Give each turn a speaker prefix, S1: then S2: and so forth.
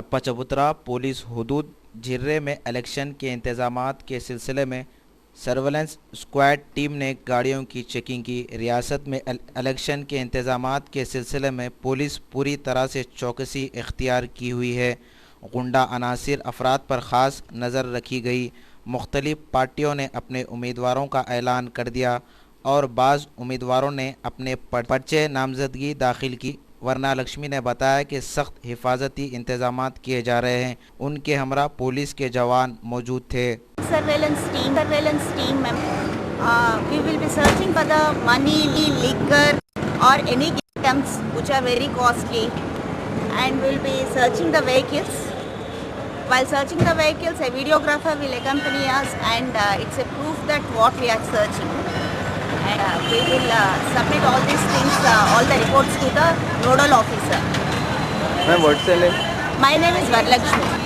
S1: हड़प्पा चबूतरा पुलिस हुदूद झिर्रे में इलेक्शन के इंतजामात के सिलसिले में सर्वेलेंस स्क्वाड टीम ने गाड़ियों की चेकिंग की। रियासत में इलेक्शन के इंतजामात के सिलसिले में पुलिस पूरी तरह से चौकसी इख्तियार की हुई है। गुंडा अनासिर अफराद पर ख़ास नज़र रखी गई। मुख्तलिफ पार्टियों ने अपने उम्मीदवारों का ऐलान कर दिया और बाज़ उम्मीदवारों ने अपने पर्चे नामजदगी दाखिल की। वरना लक्ष्मी ने बताया कि सख्त हिफाजती इंतजामात किए जा रहे हैं। उनके हमरा पुलिस के जवान मौजूद थे।
S2: Surveillance team, we will be searching for the money, liquor or any items which are very costly, and we will be searching the vehicles. While searching the vehicles, a videographer will accompany us, and it's a proof that what we are searching. And we will submit all these things, all the reports to the nodal officer.
S3: Ma'am, what's your name?
S2: My name is Varalakshmi.